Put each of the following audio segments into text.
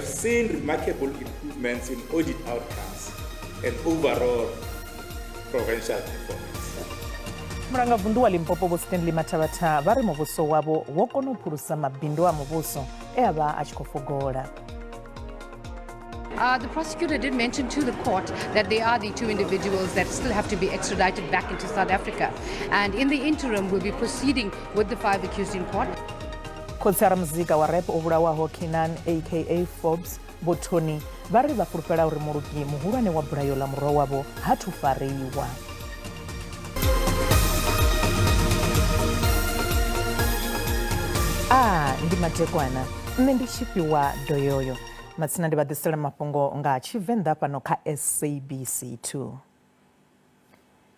seen remarkable improvements in audit outcomes and overall provincial performance. Muranga vundu wa Limpopo bo Stanley Mathabata vari muvuso wavo wokona uphulusa mabindu a muvuso ava achikofogola. The prosecutor did mention to the court that they are the two individuals that still have to be extradited back into South Africa. And in the interim, we'll be proceeding with the 5 accused in court. Kotsara muzika wa rap ovulawa Hokinan aka Forbes Botoni vari vafulupela uri murugi muhulwane wa Brayola muro wavo hatufariwa. Ndi matekwana nne ndi chipiwa doyoyo matsina ndi vadisela mafhungo nga Tshivenda pano kha SABC 2.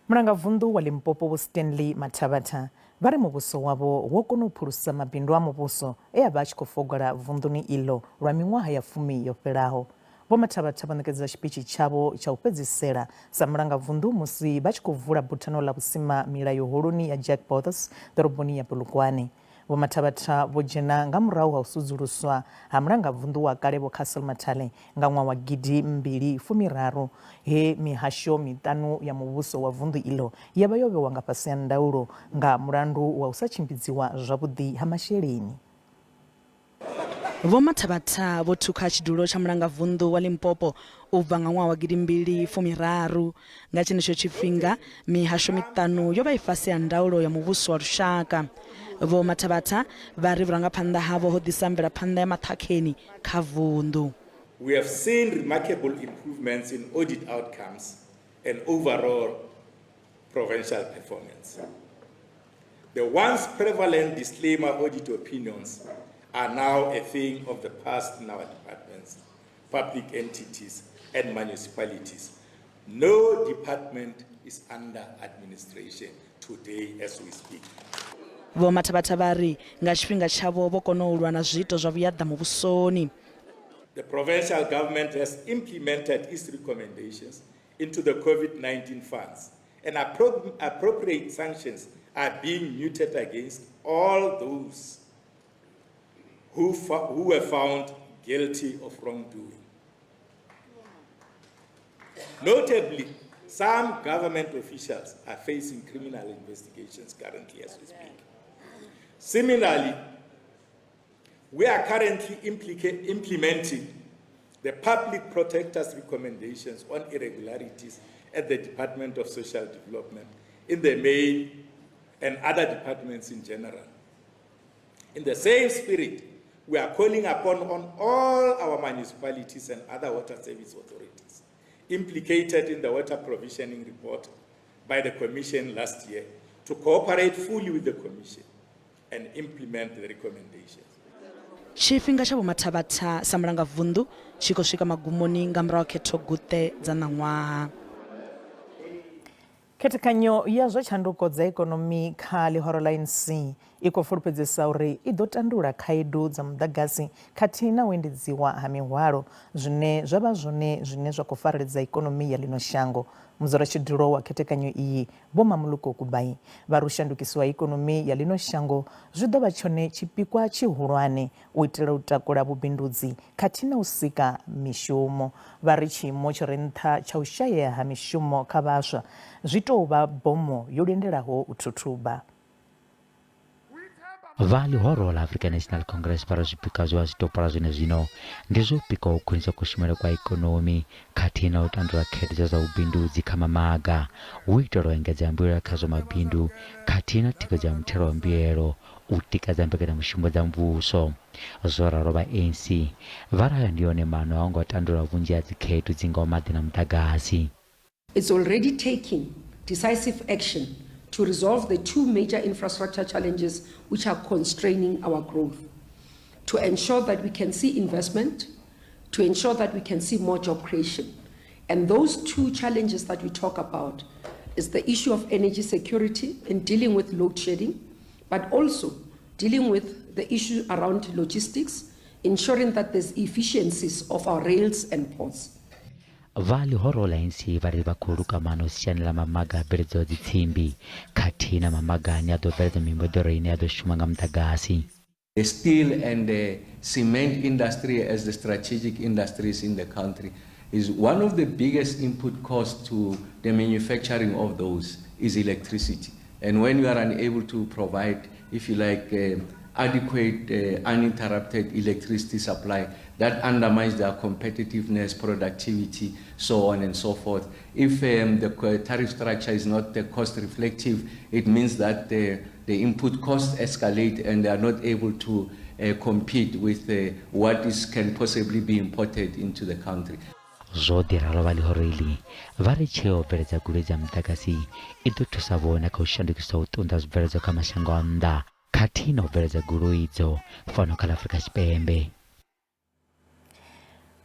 Muranga vundu wa Limpopo bo Stanley Mathabata vari muvuso wavo wokona uphulusa mabindu a muvuso ava achikofogola vunduni ilo lwa miṅwaha ya 10 yofhelaho. Vho Mathabata vhanekedza tshipichi tshavho tsha u fhedzisela sa mulanga vundu musi vha tshi khou vula buthano ḽa vhusima milayo holoni ya Jack Bottas ḓoroboni ya Polokwane. Vho Mathabata vho dzhena nga murahu ha u sudzuluswa ha mulanga vundu wa kale vho Castle Mathale nga ṅwaha wa 2013 he mihasho miṱanu ya muvhuso wa vundu ilo ya vha yo vhewa nga fhasi ha ndaulo nga mulandu wa u sa tshimbidziwa zwavhuḓi ha masheleni. Vho Mathabata vho thukha tshidulo tsha mulanga vundu wa Limpopo u bva nga ṅwaha wa 2013 nga tshenetsho tshifhinga mihasho miṱanu yo vha i fhasi ha ndaulo ya muvhuso wa lushaka. Vho Mathabata vari vhurangaphanḓa havho ho ḓisa mvelaphanḓa ya maṱhakheni kha vundu. We have seen remarkable improvements in audit outcomes and overall provincial performance. The once prevalent disclaimer audit opinions are now a thing of the past in our departments, public entities, and municipalities. No department is under administration today as we speak. Vho Mathabata vari nga tshifhinga tshavho vho kona u lwa na zwiito zwa vhuyaḓa muvhusoni. The provincial government has implemented its recommendations into the COVID-19 funds, and appropriate sanctions are being meted against all those who were found guilty of wrongdoing. Notably, some government officials are facing criminal investigations currently as we speak. Similarly, we are currently implementing the Public Protector's recommendations on irregularities at the Department of Social Development, in the main, and other departments in general. In the same spirit, we are calling upon all our municipalities and other water service authorities implicated in the water provisioning report by the Commission last year to cooperate fully with the Commission and implement the recommendations. Tshifhinga tsha Vho Mathabata sa mulanga vundu tshi khou swika magumoni nga murahu khetho guṱe dza ṋaṅwaha. Khethekanyo ya zwa tshanduko dza ikonomi kha ḽihoro ḽa ANC i khou fulufhedzisa uri i ḓo tandula khaedu dza muḓagasi khathihi na u endedziwa ha mihwalo zwine zwa vha zwone zwine zwa khou fareledza ikonomi ya ḽino shango. Mudzulatshidulo wa khethekanyo iyi Vho Mamuluko Kubai vha ri u shandukisiwa ikonomi ya ḽino shango zwi ḓo vha tshone tshipikwa tshihulwane u itela u takula vhubindudzi khathihi na u sika mishumo. Vha ri tshiimo tshi re nṱha tsha u shayea ha mishumo kha vhaswa zwi tou vha bomo yo lindelaho u thuthuba. Va ḽihoro ḽa African National Congress vha ri zwipikwa zwa zwitopolwa zwino ndi zwo pika u khwinisa kushumele kwa ikonomi khathihi na u tandula khaedu dza vhubindudzi kha mamaga u itela u engedza mbuyelo kha zwa mabindu khathihi na thikhedzo ya muthelo wa mbuyelo u tikedza mbekanyamushumo dza mvusho. Zwo ralo vha ANC vha ri ndi yone maano a ngo tandula vhunzhi ha dzikhaedu dzi ngaho maḓi na muḓagasi. It's already taking decisive action to resolve the two major infrastructure challenges which are constraining our growth, to ensure that we can see investment, to ensure that we can see more job creation. And those two challenges that we talk about is the issue of energy security and dealing with load shedding, but also dealing with the issue around logistics, ensuring that there's efficiencies of our rails and ports. Va ḽihoro ḽa ANC vha ri vha khou luka maano siani ḽa mamaga a bveledzaho dzitsimbi khathihi na mamaga ane a ḓo bveledza mimoḓoro ine ya ḓo shuma nga muḓagasi. The steel and the cement industry as the strategic industries in the country is one of the biggest input costs to the manufacturing of those is electricity. And when you are unable to provide, if you like, adequate, uninterrupted electricity supply, that undermines their competitiveness, productivity, so on and so forth. If the tariff structure is not cost reflective, it means that the input costs escalate and they are not able to compete with what can possibly be imported into the country. Zwo ḓiralo vha ḽihoro vha ri tsheo bveledza goloi dza muḓagasi i ḓo thusa vhone kha u shandukisa u ṱunḓa zwibveledzwa kha mashango a nnḓa khathihi na u bveledza goloi idzo fano kha ḽa Afrika Tshipembe.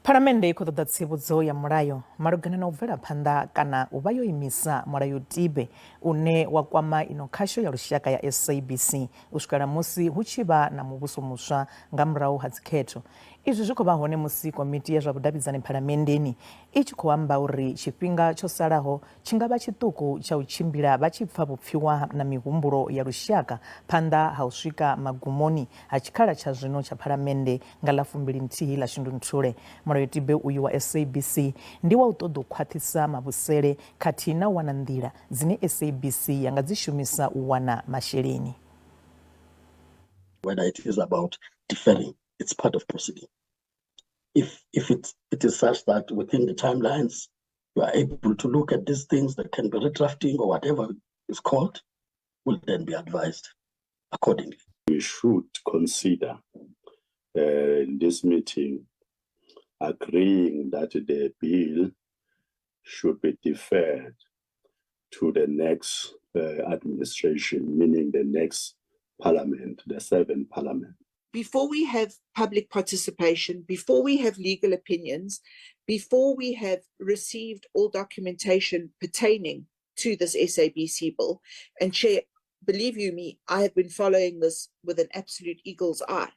Phalamennde i khou ṱoḓa tsivhudzo ya mulayo malugana na u bvela phanḓa kana u vha yo imisa mulayotibe une wa kwama ino khasho ya lushaka ya SABC u swikela musi hu tshi vha na muvhuso muswa nga murahu ha dzikhetho. Izwi zwi khou vha hone musi komiti ya zwa vhudavhidzani phalamennde i tshi khou amba uri tshifhinga tsho salaho tshi nga vha tshiṱuku tsha u tshimbila vha tshi pfa vhupfiwa na mihumbulo ya lushaka phanḓa ha u swika magumoni ha tshikhala tsha zwino tsha phalamennde nga ḽa 21 ḽa Shundunthule. Mulayotibe uyu wa SABC ndi wa u ṱoḓa u khwaṱhisa mavhusele khathihi na u wana nḓila dzine SABC ya nga dzi shumisa u wana masheleni. Whether it is about deferring, it's part of proceeding. If it is such that within the timelines you are able to look at these things that can be redrafting or whatever is called, will then be advised accordingly. We should consider in this meeting agreeing that the bill should be deferred to the next administration, meaning the next parliament, the 7th parliament. Before we have public participation, before we have legal opinions, before we have received all documentation pertaining to this SABC bill, and Chair, believe you me, I have been following this with an absolute eagle's eye.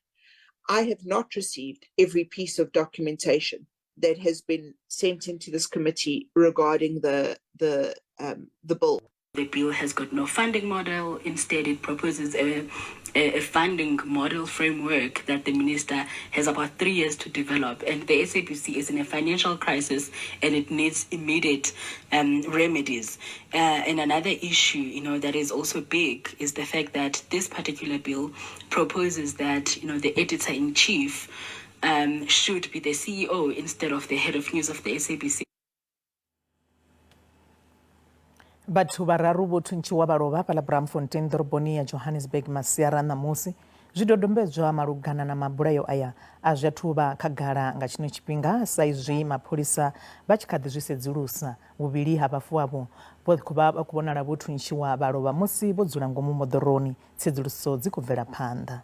I have not received every piece of documentation that has been sent into this committee regarding the bill. The bill has got no funding model. Instead, it proposes a funding model framework that the minister has about 3 years to develop. And the SABC is in a financial crisis and it needs immediate remedies. And another issue, that is also big is the fact that this particular bill proposes that, the editor-in-chief should be the CEO instead of the head of news of the SABC. Batho vararu vho thuntshiwa vha lovha fhaḽa Braamfontein ḓoroboni ya Johannesburg masiara ṋamusi zwidodombedzwa malugana na mabulayo aya a zwi athu vha khagala nga tshino tshifhinga sa izwi mapholisa vha tshi kha ḓi zwi sedzulusa vhuvhili ha vhafu avho vha khou vhonala vho thuntshiwa vha lovha musi vho dzula ngomu moḓoroni tsedzuluso dzi khou bvela phanḓa.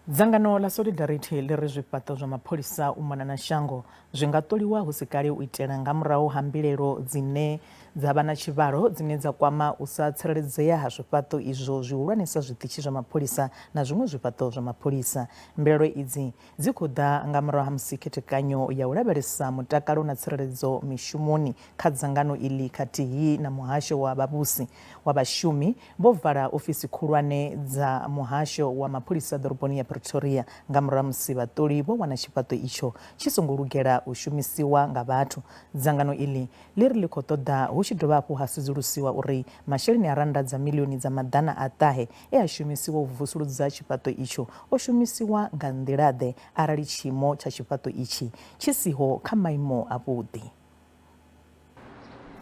Dzangano la Solidarity ḽi ri zwifhaṱo zwa mapholisa u mona na shango zwi nga ṱoliwa hu si kale u itela nga murahu ha mbilelo dzine dza vha na tshivhalo dzine dza kwama u sa tsireledzea ha zwifhaṱo izwo zwihulwanesa zwiṱitshi zwa mapholisa na zwiṅwe zwifhaṱo zwa mapholisa. Mbilelo idzi dzi khou ḓa nga murahu ha musi khethekanyo ya u lavhelesa mutakalo na tsireledzo mishumoni kha dzangano iḽi khathihi na muhasho wa vhavhusi wa vhashumi vho vala ofisi khulwane dza muhasho wa mapholisa ḓoroboni ya Pretoria nga murahu musi vhaṱoli vho wana tshifhaṱo itsho tshi songo lugela u shumisiwa nga vhathu. Dzangano iḽi ḽi ri ḽi khou ṱoḓa hu tshi dovha hafhu ha sedzulusiwa uri masheleni a randa dza miḽioni dza maḓana a ṱahe a shumisiwa u vusuludza tshifhaṱo itsho o shumisiwa nga nḓilaḓe arali tshiimo tsha tshifhaṱo itshi tshi siho kha maimo a vhuḓi.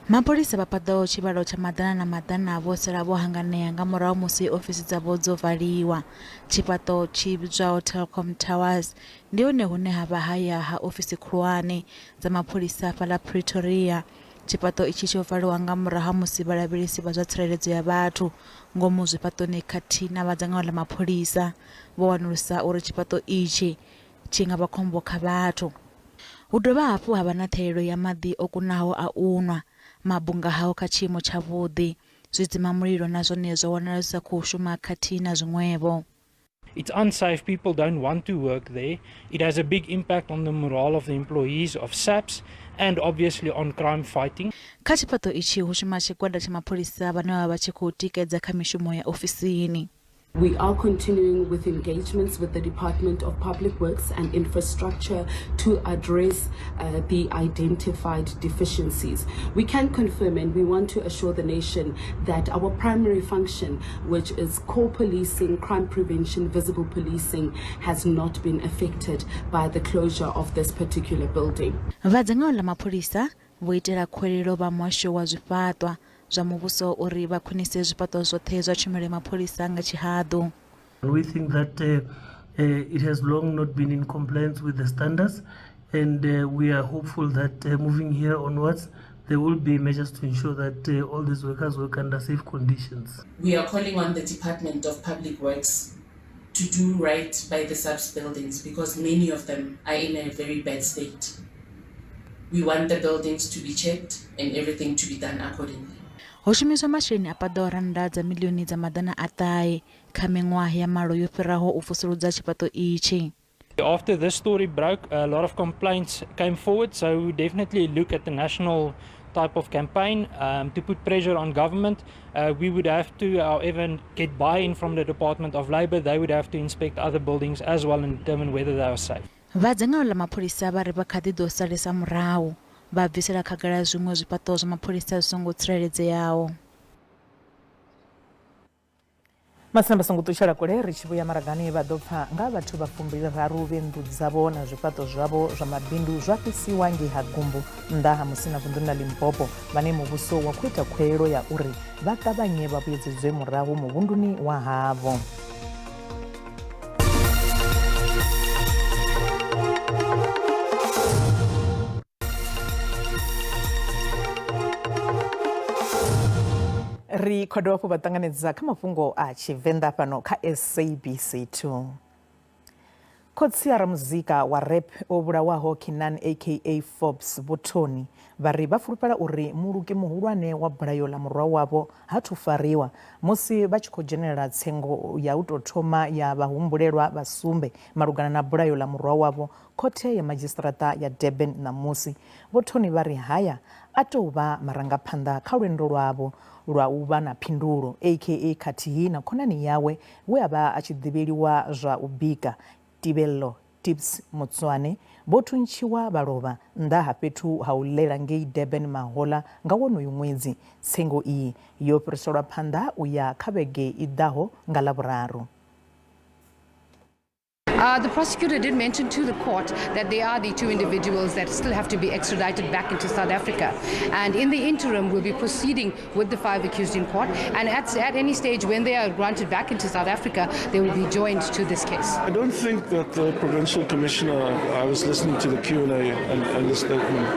Mapholisa vha paḓaho tshivhalo tsha maḓana na maḓana vho sala vho hanganea nga murahu musi ofisi dzavho dzo valiwa. Tshifhaṱo tshi vhidzwaho Telkom Towers ndi hone hune ha vha haya ha ofisi khulwane dza mapholisa fhaḽa Pretoria. Tshifhaṱo itshi tsho valiwa nga murahu ha musi vhalavhelesi vha zwa tsireledzo ya vhathu ngomu zwifhaṱoni khathihi na vhadzangano ḽa mapholisa vho wanulusa uri tshifhaṱo itshi tshi nga vha khombo kha vhathu. Hu dovha hafhu ha vha na ṱhahelelo ya maḓi o kunaho a u nwa, mabunga hao kha tshiimo tshavhuḓi, zwidzima mulilo na zwone zwo wanala zwi sa khou shuma khathihi na zwiṅwevho. It's unsafe. People don't want to work there. It has a big impact on the morale of the employees of SABC and obviously on crime fighting. Kha tshifhaṱo itshi hu shuma tshigwada tsha mapholisa vhane vha vha tshi khou tikedza kha mishumo ya ofisini. We are continuing with engagements with the Department of Public Works and Infrastructure to address the identified deficiencies. We can confirm and we want to assure the nation that our primary function, which is core policing, crime prevention, visible policing, has not been affected by the closure of this particular building. Vadzangao la mapholisa voitela khwelelo vha muhasho wa zwifhaṱwa zwa muvhuso uri vha khwinise zwifhaṱo zwoṱhe zwa tshumelo mapholisa nga tshihaḓu. We think that it has long not been in compliance with the standards, and we are hopeful that moving here onwards there will be measures to ensure that all these workers work under safe conditions. We are calling on the Department of Public Works to do right by the SABC buildings because many of them are in a very bad state. We want the buildings to be checked and everything to be done accordingly. Ho shumiswa masheleni a paḓaho rannda dza miḽioni dza maḓana a ṱahe kha miṅwaha ya malo yo fhiraho u vusuludza tshifhaṱo itshi. After this story broke, a lot of complaints came forward, so we definitely look at the national type of campaign to put pressure on government. We would have to, however, get buy-in from the Department of Labour. They would have to inspect other buildings as well and determine whether they are safe. Vadzangao la mapholisa vha ri vha kha ḓi ḓo salesa murahu vha bvisela khagala zwiṅwe zwifhaṱo zwa mapholisa zwi songo tsireledzeaho. Masamba songo ṱutshela kule ri tshi vhuya maragani vha ḓo pfa nga vhathu vha 23 vhe nnḓu dzavho na zwifhaṱo zwavho zwa mabindu zwa fhisiwa ngei ha Gumbu nnḓa ha Musina vunḓuni ḽa Limpopo vhane muvhuso wa khou ita khuwelelo ya uri vha ṱavhanye vha vhuyedzedzwe murahu muvhunduni wa havho. Ri khou dovha hafhu vha ṱanganedza kha mafhungo a Tshivenda fhano kha SABC 2. Khotsi ya muzika wa rap o vhulawaho Kinan aka Forbes Botoni vha ri vha fulufhela uri muluki muhulwane wa bulayo ḽa murwa wavho ha thu fariwa musi vha tshi khou dzhenelela tsengo ya u tou thoma ya vhahumbulelwa vha sumbe malugana na bulayo ḽa murwa wavho khothe ya madzhisiṱiraṱa ya Durban ṋamusi. Botoni vha ri haya a tou vha marangaphanḓa kha lwendo lwavho lwa u vha na phindulo aka khathihi na khonani yawe we a vha a tshi ḓivheliwa zwa u bika Tibello Tips Motswane vho thuntshiwa vha lovha nnḓa ha fhethu ha u ḽela ngei Durban mahoḽa nga wonoyu ṅwedzi. Tsengo iyi yo fhiriselwa phanḓa u ya kha vhege i ḓaho nga Ḽavhuraru. The prosecutor did mention to the court that they are the two individuals that still have to be extradited back into South Africa. And in the interim, we'll be proceeding with the 5 accused in court. And at any stage, when they are granted back into South Africa, they will be joined to this case. I don't think that the provincial commissioner, I was listening to the Q&A and the statement,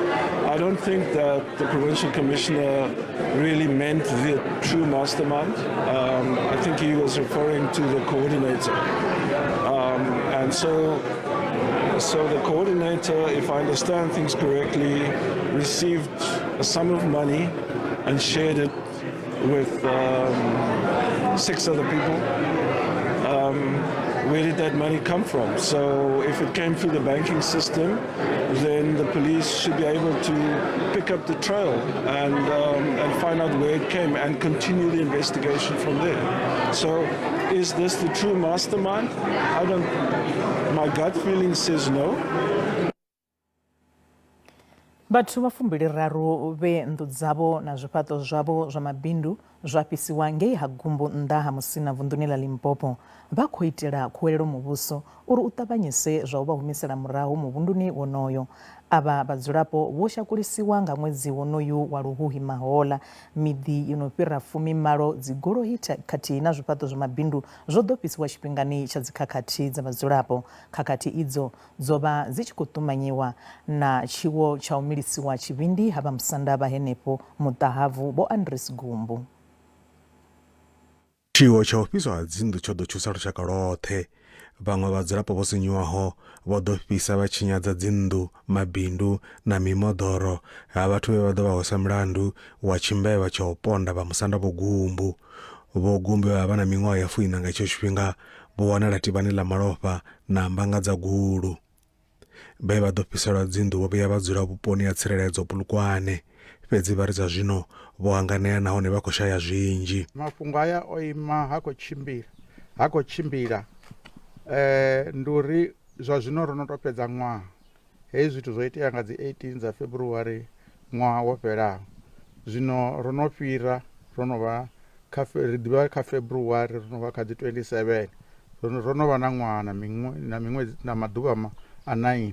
I don't think that the provincial commissioner really meant the true mastermind. I think he was referring to the coordinator. And so the coordinator, if I understand things correctly, received a sum of money and shared it with 6 other people. Where did that money come from? So if it came through the banking system, then the police should be able to pick up the trail and find out where it came and continue the investigation from there. So is this the true mastermind? My gut feeling says no. Vhathu vha 23 vhe nnḓu dzavho na zwifhaṱo zwavho zwa mabindu zwa fhisiwa ngei ha Gumbu nnḓa ha Musina vunḓuni ḽa Limpopo vha khou itela khuwelelo muvhuso uri u ṱavhanyise zwa u vha humisela murahu muvhunduni wonoyo. Ava vhadzulapo vho shakulisiwa nga ṅwedzi wonoyu wa luhuhi mahoḽa. Miḓi yo no fhira 10 dzigoloi khathihi na zwifhaṱo zwa mabindu zwo ḓo fhisiwa tshifhingani tsha dzikhakhathi dza vhadzulapo. Khakhathi idzo dzo vha dzi tshi khou ṱumanyiwa na tshiwo tsha u milisiwa tshivhindi ha vha musanda vha henefho muṱahavu vho Andres Gumbu. Tshiwo tsha u fhiswa ha dzinḓu tsho ḓo thusa lushaka lwoṱhe. Vhaṅwe vhadzulapo vho sinyuwaho vho ḓo fhisa vha tshinyadza dzinḓu, mabindu na mimoḓoro ha vhathu vhe vha ḓo vha hosa mulandu wa tshimbevha tsha u ponda vha musanda vho Gumbu. Vho Gumbu vha na miṅwaha ya 40 nga itsho tshifhinga vho wanala tivhani ḽa malofha na mbanga dza gulu. Vhe vha ḓo fhiselwa dzinḓu vho vhuya vha dzula vhuponi ha tsireledzo Polokwane. Fhedzi vha ri dza zwino vho hanganea nahone vha khou shaya zwinzhi. Mafhungo aya o ima ha khou tshimbila hako tshimbila nduri zwa zwino ro no to fhedza ṅwaha hezwi zwithu zwo itea nga dzi 18 dza February ṅwaha wo fhelaho zwino ro no fhira ro no vha ri ḓivha kha February ro no vha kha dzi 27 ro no vha na ṅwaha na miṅwedzi na maḓuvha a 9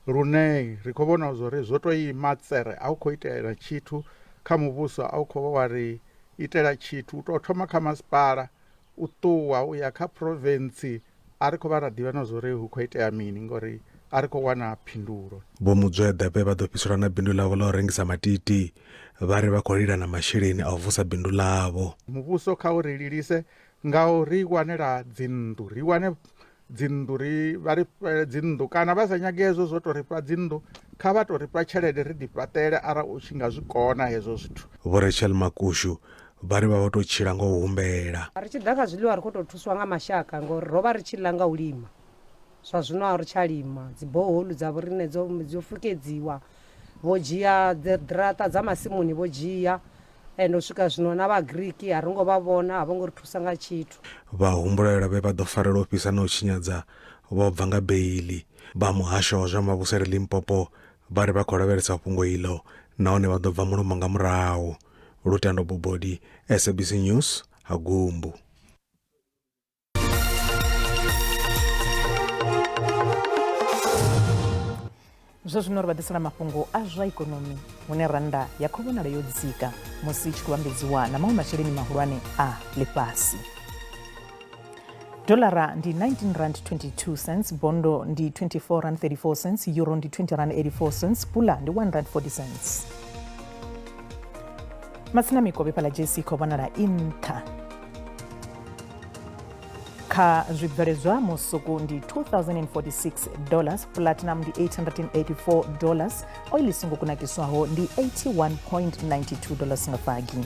lune ri khou vhona zwo ri zwo to ima tsere a u khou itela tshithu kha muvhuso a u khou wa ri itela tshithu u to thoma kha masipala u ṱuwa u ya kha province a ri khou vha ra ḓivha na zwo ri hu khou itea mini ngori a ri khou wana phindulo. Vho Muzweda vha ḓo fhiselwa na bindu ḽavho ḽa u rengisa matiti vha ri vha khou lila na masheleni a u vusa bindu ḽavho. Muvhuso kha u ri lilise nga u ri wanela dzinnḓu ri wane dzinnḓu ri vha ri dzinnḓu kana vha sa nyage hezwo zwo to ri fha dzinnḓu kha vha to ri fha tshelede ri ḓi fhaṱele arali u tshi nga zwi kona hezwo zwithu. Vho Rachel Makushu vha ri vha vho to tshila nga u humbela. Ri tshi ḓa kha zwiḽiwa ri khou tou thuswa nga mashaka ngori ro vha ri tshi ḽa nga u lima zwa zwino a ri tsha lima dzi boholu dza vhoriṋe dzo fukedziwa vho dzhia ḓirata dza masimuni vho dzhia ende u swika zwino na vha Greek a ri ngo vha vhona a vho ngo ri thusa nga tshithu. Vha humbulela vha ḓo farela u fhisa na u tshinyadza vho bva nga beili vha muhasho wa zwa mavhusele Limpopo vha ri vha khou lavhelesa fhungo iḽo nahone vha ḓo bva mulomo nga murahu. Lutando Bobodi, SABC News, Hagumbu. Zwo zwino ri vhaḓisela mafhungo a zwa ikonomi hune randa ya khou vhonala yo dzika musi i tshi khou vhambedziwa na maṅwe masheleni mahulwane a ḽifhasi. Dolara ndi 19 rand 22 cents, bondo ndi 24 rand 34 cents, euro ndi 20 rand 84 cents, pula ndi 1 rand 40 cents. Matsina mikovhe pala JC khou vhonala inṱha. Kha zwibveledzwa musuku ndi $2046, platinum ndi $884, oil songo kunakiswaho ndi $81.92 nga fagi.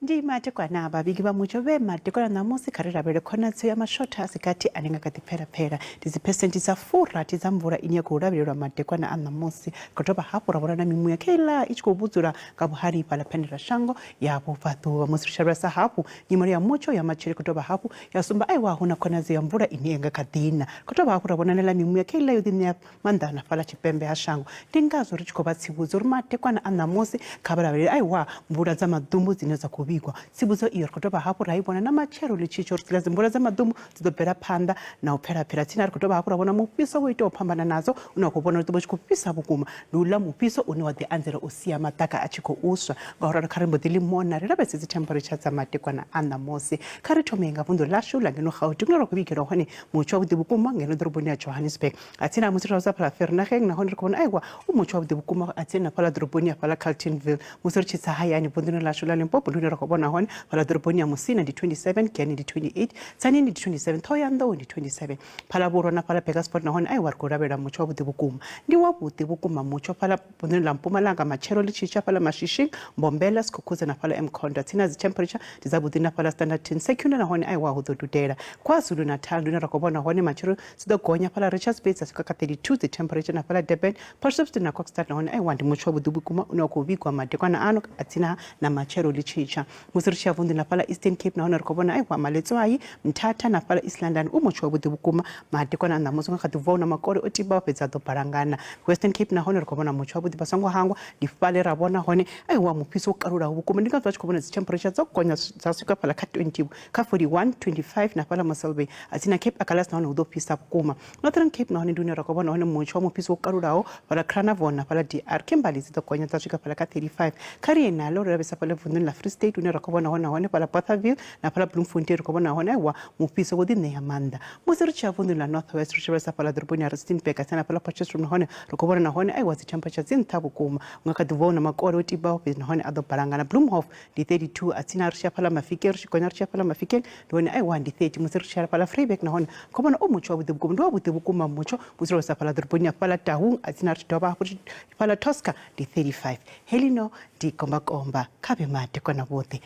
Ndi matekwana vhavhili vha mutsho vhe matekwana ṋamusi kha ri lavhelele khonadzeo ya mashotha a si kati ane nga kha ḓi phelaphela ndi dziphesenti dza 40 dza mvula ine ya khou lavhelelwa matekwana a ṋamusi kha dovha hafhu ra vhona na mimuya kheiḽa i tshi khou vhudzula nga vhuhali fhaḽa phanele shango ya vhubvaḓuvha musi ri tshi lavhelesa hafhu nyimelo ya mutsho ya matshelo kha dovha hafhu ya sumba aiwa hu na khonadzeo ya mvula ine ya nga kha ḓina kha dovha hafhu ra vhona na mimuya kheiḽa yo ḓiṋea maanḓa na fhaḽa tshipembe ha shango ndi ngazwo ri tshi khou vha tsivhudza uri matekwana a ṋamusi kha vha lavhelele aiwa mvula dza maḓumbu dzine dza khou vhigwa tsivhudzo iyo ri khou dovha hafhu ra i vhona na matshelo ḽi tshi tsho ri dzila dzimvula dza maḓumbu dzi ḓo bvela phanḓa na u phelaphela tsini ri khou dovha hafhu ra vhona mufhiso wo itaho phambana nadzo une wa khou vhona uri ḓuvha tshi khou fhisa vhukuma ndi uḽa mufhiso une wa ḓi anzela u sia maḓaka a tshi khou uswa ngauri kha ri mbo ḓi ḽi mona ri lavhelese dzi temperature dza matekwana a ṋamusi kha ri thome nga vunḓu ḽashu ḽa ngeno Gauteng ḽa ri khou vhigelwa hone mutsho wavhuḓi vhukuma ngeno ḓoroboni ya Johannesburg a tsini na musi ri sa phala Vereeniging nahone ri khou vhona aiwa u mutsho wavhuḓi vhukuma a tsini na fhaḽa ḓoroboni ya fhaḽa Carletonville musi ri tshi tsa hayani vunḓuni ḽashu ḽa Limpopo ndi hune ri khou vhona hone fhaḽa ḓoroboni ya Musina ndi 27, Giyani ndi 28, Tzaneen ndi 27, Thohoyandou ndi 27 phala vhurwa na phala Bakersford nahone aiwa ri khou lavhelela mutsho wavhuḓi vhukuma ndi wavhuḓi vhukuma mutsho fhaḽa vunḓuni ḽa Mpumalanga matshelo ḽi tshi tsha fhaḽa Mashishing, Mbombela, Sekhukhune na fhaḽa Mkhonda tsini na dzi temperature ndi dzavhuḓi na fhaḽa Standerton, Secunda nahone aiwa hu ḓo dudela KwaZulu Natal ndi hune ra khou vhona hone matshelo dzi ḓo gonya fhaḽa Richards Bay dza swika kha 32 dzi temperature na fhaḽa Durban, Potchefstroom na Kokstad nahone aiwa ndi mutsho wavhuḓi vhukuma une wa khou vhigwa madekwana ano a tsini na matshelo ḽi tshi tsha musi ri tshi ya vunḓuni ḽa fhaḽa Eastern Cape nahone ri khou vhona aiwa Maletswayi, Mthatha na fhaḽa East London u mutsho wavhuḓi vhukuma madekwana a ṋamusi nga kha ḓi vuwa na makole o tibaho fhedzi a ḓo balangana Western Cape nahone ri khou vhona mutsho wavhuḓi vha songo hangwa ndi fhaḽe ra vhona hone aiwa mufhiso wo kalulaho vhukuma ndi ngazwo a tshi khou vhona dzi temperature dzo gonya dza swika fhaḽa kha 20 kha 41, 25 na fhaḽa Moselby a tsini na Cape Agulhas nahone hu ḓo fhisa vhukuma Northern Cape nahone ndi hune ra khou vhona hone mutsho wa mufhiso wo kalulaho fhaḽa Cranavon na fhaḽa DR Kimberley dzi ḓo gonya dza swika fhaḽa kha 35 kha ri nalo ri lavhelesa fhaḽa vunḓuni ḽa Free State hune ra khou vhona hone fhaḽa Bothaville na fhaḽa Bloemfontein ri khou vhona hone aiwa mufhiso wo ḓi ṋea maanḓa musi ri tshi ya vunḓuni ḽa North West ri tshi lavhelesa fhaḽa ḓoroboni ya Rustenburg a tsini na fhaḽa Potchefstroom nahone ri khou vhona nahone aiwa dzi temperature dzi nṱha vhukuma nga kha ḓi vuwa na makole o tibaho fhedzi nahone a ḓo balangana Bloemhof ndi 32 a tsini ri tshi ya fhaḽa Mafikeng ri tshi gonya ri tshi ya fhaḽa Mafikeng ndi hone aiwa ndi 30 musi ri tshi ya fhaḽa Vryburg nahone khou vhona u mutsho wavhuḓi vhukuma ndi wavhuḓi vhukuma mutsho musi ri lavhelesa fhaḽa ḓoroboni ya fhaḽa Taung a tsini ri tshi dovha hafhu fhaḽa Tosca ndi 35 helino ndi kombakomba kha vhe madekwana vhoṱhe